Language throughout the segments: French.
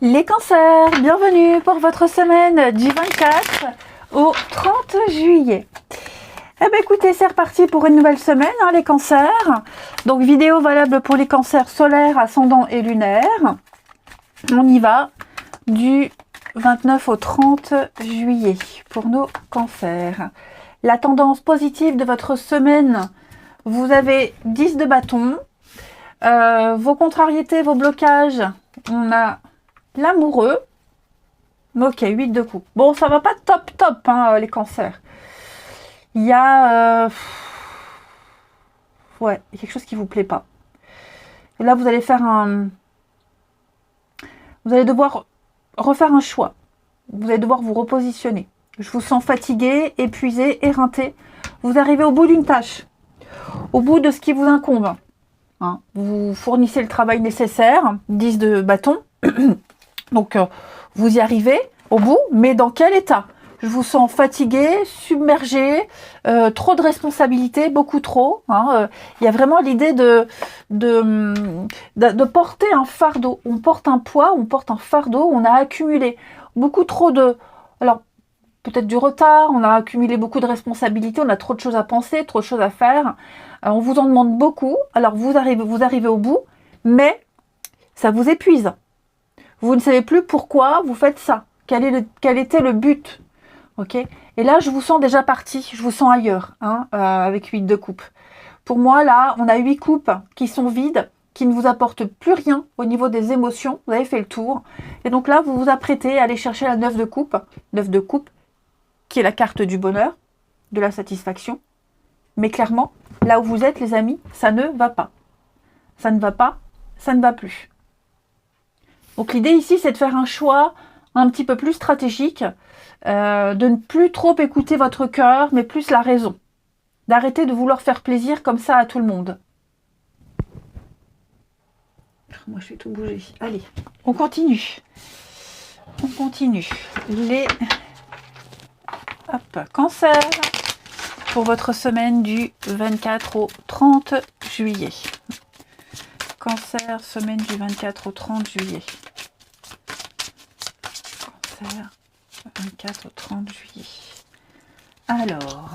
Les cancers, bienvenue pour votre semaine du 24 au 30 juillet. Eh bien écoutez, c'est reparti pour une nouvelle semaine, hein, les cancers. Donc vidéo valable pour les cancers solaires, ascendants et lunaires. On y va du 29 au 30 juillet pour nos cancers. La tendance positive de votre semaine, vous avez 10 de bâton. Vos contrariétés, vos blocages, on a l'amoureux. Ok, 8 de coupe. Bon, ça va pas top, hein, les cancers. Il y a... ouais, il y a quelque chose qui vous plaît pas. Et là, vous allez faire un... Vous allez devoir refaire un choix. Vous allez devoir vous repositionner. Je vous sens fatigué, épuisé, éreinté. Vous arrivez au bout d'une tâche. Au bout de ce qui vous incombe. Hein, vous fournissez le travail nécessaire. 10 de bâton. Donc, vous y arrivez au bout, mais dans quel état? Je vous sens fatigué, submergé, trop de responsabilités, beaucoup trop. Hein, y a vraiment l'idée de porter un fardeau. On porte un poids, on porte un fardeau, on a accumulé beaucoup trop de... Alors, peut-être du retard, on a accumulé beaucoup de responsabilités, on a trop de choses à penser, trop de choses à faire. On vous en demande beaucoup, alors vous arrivez au bout, mais ça vous épuise. Vous ne savez plus pourquoi vous faites ça. Quel était le but? Ok. Et là, je vous sens déjà parti. Je vous sens ailleurs, hein, avec 8 de coupe. Pour moi, là, on a 8 coupes qui sont vides, qui ne vous apportent plus rien au niveau des émotions. Vous avez fait le tour. Et donc là, vous vous apprêtez à aller chercher la 9 de coupe. 9 de coupe, qui est la carte du bonheur, de la satisfaction. Mais clairement, là où vous êtes, les amis, ça ne va pas. Ça ne va pas, ça ne va plus. Donc l'idée ici, c'est de faire un choix un petit peu plus stratégique, de ne plus trop écouter votre cœur, mais plus la raison. D'arrêter de vouloir faire plaisir comme ça à tout le monde. Moi, je vais tout bouger. Allez, on continue. On continue. Les cancers pour votre semaine du 24 au 30 juillet. Cancer, semaine du 24 au 30 juillet. Cancer, 24 au 30 juillet. Alors,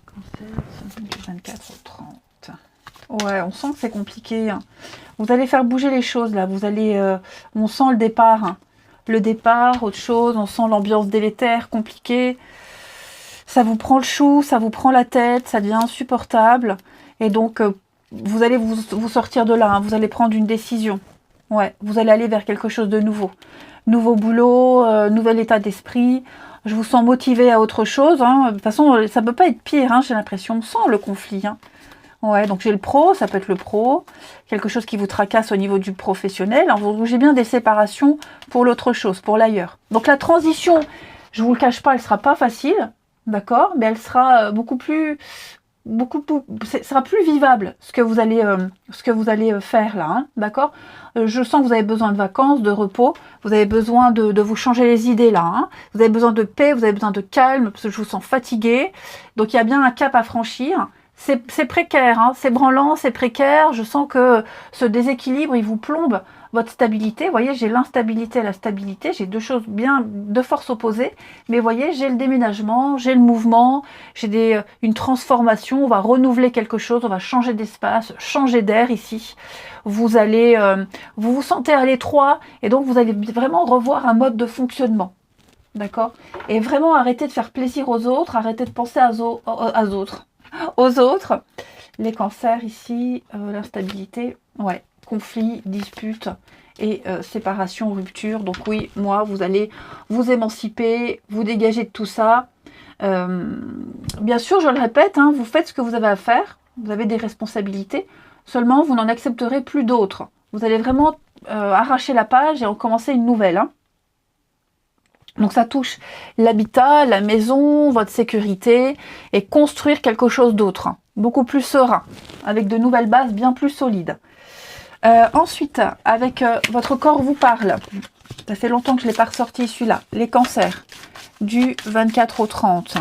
cancer, semaine du 24 au 30. Ouais, on sent que c'est compliqué. Hein. Vous allez faire bouger les choses là. Vous allez, on sent le départ. Hein. Le départ, autre chose. On sent l'ambiance délétère, compliquée. Ça vous prend le chou, ça vous prend la tête, ça devient insupportable. Et donc, vous allez vous sortir de là. Hein. Vous allez prendre une décision. Ouais, vous allez aller vers quelque chose de nouveau. Nouveau boulot, nouvel état d'esprit. Je vous sens motivé à autre chose. Hein. De toute façon, ça ne peut pas être pire, hein, j'ai l'impression. On sent le conflit. Hein. Ouais, donc j'ai le pro, ça peut être le pro. Quelque chose qui vous tracasse au niveau du professionnel. Alors, j'ai bien des séparations pour l'autre chose, pour l'ailleurs. Donc la transition, je ne vous le cache pas, elle ne sera pas facile. D'accord? Mais elle sera sera plus vivable ce que vous allez faire là, hein, d'accord. Je sens que vous avez besoin de vacances, de repos, vous avez besoin de vous changer les idées là, hein. Vous avez besoin de paix, vous avez besoin de calme, parce que je vous sens fatigué, donc il y a bien un cap à franchir. C'est précaire, hein, c'est branlant, c'est précaire, je sens que ce déséquilibre, il vous plombe votre stabilité. Vous voyez, j'ai l'instabilité et la stabilité, j'ai deux choses bien, deux forces opposées, mais vous voyez, j'ai le déménagement, j'ai le mouvement, j'ai une transformation, on va renouveler quelque chose, on va changer d'espace, changer d'air ici. Vous allez, vous vous sentez à l'étroit, et donc vous allez vraiment revoir un mode de fonctionnement. D'accord? Et vraiment arrêter de faire plaisir aux autres, arrêter de penser aux autres. Les cancers ici, l'instabilité, ouais, conflit, dispute et séparation, rupture. Donc oui, moi, vous allez vous émanciper, vous dégager de tout ça. Bien sûr, je le répète, hein, vous faites ce que vous avez à faire, vous avez des responsabilités, seulement vous n'en accepterez plus d'autres. Vous allez vraiment arracher la page et en commencer une nouvelle. Hein. Donc ça touche l'habitat, la maison, votre sécurité et construire quelque chose d'autre, hein, beaucoup plus serein, avec de nouvelles bases bien plus solides. Ensuite, avec votre corps vous parle, ça fait longtemps que je ne l'ai pas ressorti celui-là, les cancers, du 24 au 30.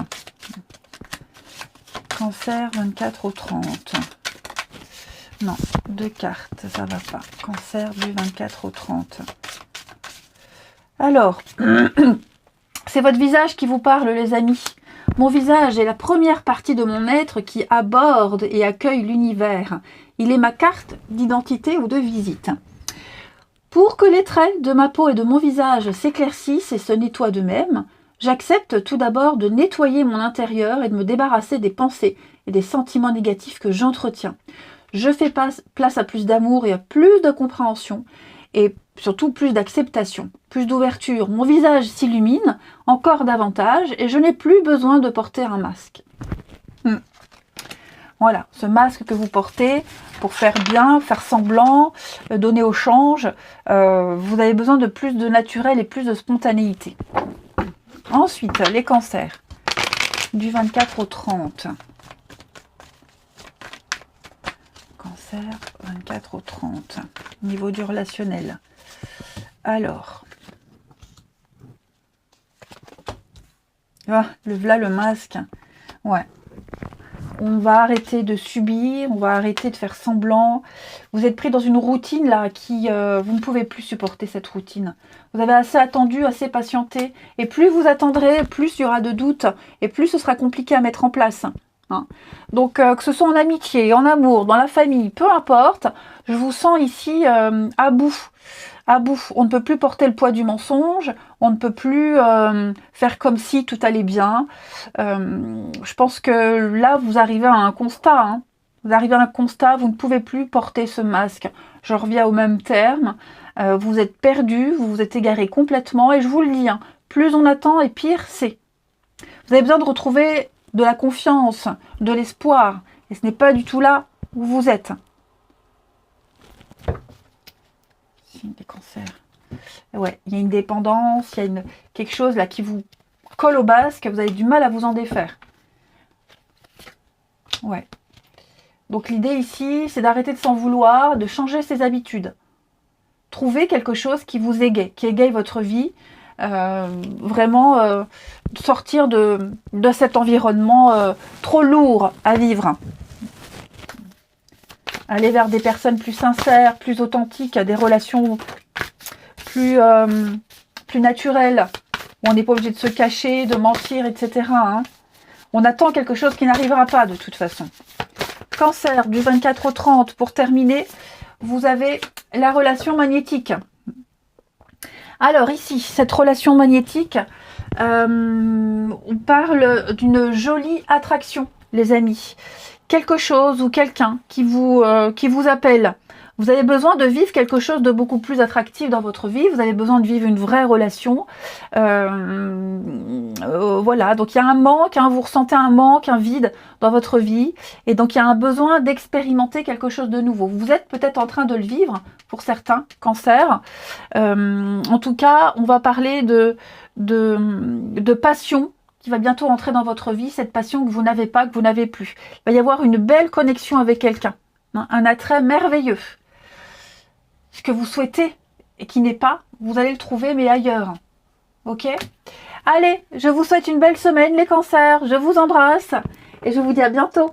Cancer 24 au 30. Non, 2 cartes, ça va pas. Cancer du 24 au 30. Alors, c'est votre visage qui vous parle, les amis. Mon visage est la première partie de mon être qui aborde et accueille l'univers. Il est ma carte d'identité ou de visite. Pour que les traits de ma peau et de mon visage s'éclaircissent et se nettoient d'eux-mêmes, j'accepte tout d'abord de nettoyer mon intérieur et de me débarrasser des pensées et des sentiments négatifs que j'entretiens. Je fais place à plus d'amour et à plus de compréhension et surtout plus d'acceptation, plus d'ouverture. Mon visage s'illumine encore davantage et je n'ai plus besoin de porter un masque. Voilà, ce masque que vous portez pour faire bien, faire semblant, donner au change, vous avez besoin de plus de naturel et plus de spontanéité. Ensuite, les cancers, du 24 au 30. Cancer, 24 au 30. Niveau du relationnel. Alors. Ah, voilà le masque. Ouais. On va arrêter de subir, on va arrêter de faire semblant. Vous êtes pris dans une routine là qui... vous ne pouvez plus supporter cette routine. Vous avez assez attendu, assez patienté. Et plus vous attendrez, plus il y aura de doutes. Et plus ce sera compliqué à mettre en place. Hein. Donc que ce soit en amitié, en amour, dans la famille, peu importe. Je vous sens ici à bout. À bout. On ne peut plus porter le poids du mensonge. On ne peut plus faire comme si tout allait bien. Je pense que là, vous arrivez à un constat. Hein. Vous arrivez à un constat, vous ne pouvez plus porter ce masque. Je reviens au même terme. Vous êtes perdu, vous vous êtes égaré complètement. Et je vous le dis, hein, plus on attend et pire c'est. Vous avez besoin de retrouver de la confiance, de l'espoir. Et ce n'est pas du tout là où vous êtes. Des cancers. Ouais, il y a une dépendance, il y a quelque chose là qui vous colle au basque, vous avez du mal à vous en défaire. Ouais. Donc l'idée ici, c'est d'arrêter de s'en vouloir, de changer ses habitudes. Trouver quelque chose qui vous égaye, qui égaye votre vie. Vraiment sortir de cet environnement trop lourd à vivre. Aller vers des personnes plus sincères, plus authentiques, des relations plus naturelles, où on n'est pas obligé de se cacher, de mentir, etc. Hein. On attend quelque chose qui n'arrivera pas de toute façon. Cancer, du 24 au 30, pour terminer, vous avez la relation magnétique. Alors ici, cette relation magnétique, on parle d'une jolie attraction, les amis. Quelque chose ou quelqu'un qui vous appelle. Vous avez besoin de vivre quelque chose de beaucoup plus attractif dans votre vie. Vous avez besoin de vivre une vraie relation. Voilà, donc il y a un manque, hein, vous ressentez un manque, un vide dans votre vie. Et donc il y a un besoin d'expérimenter quelque chose de nouveau. Vous êtes peut-être en train de le vivre pour certains cancers. En tout cas, on va parler de passion qui va bientôt entrer dans votre vie, cette passion que vous n'avez pas, que vous n'avez plus. Il va y avoir une belle connexion avec quelqu'un, hein, un attrait merveilleux. Ce que vous souhaitez et qui n'est pas, vous allez le trouver, mais ailleurs. Ok? Allez, je vous souhaite une belle semaine, les cancers. Je vous embrasse et je vous dis à bientôt.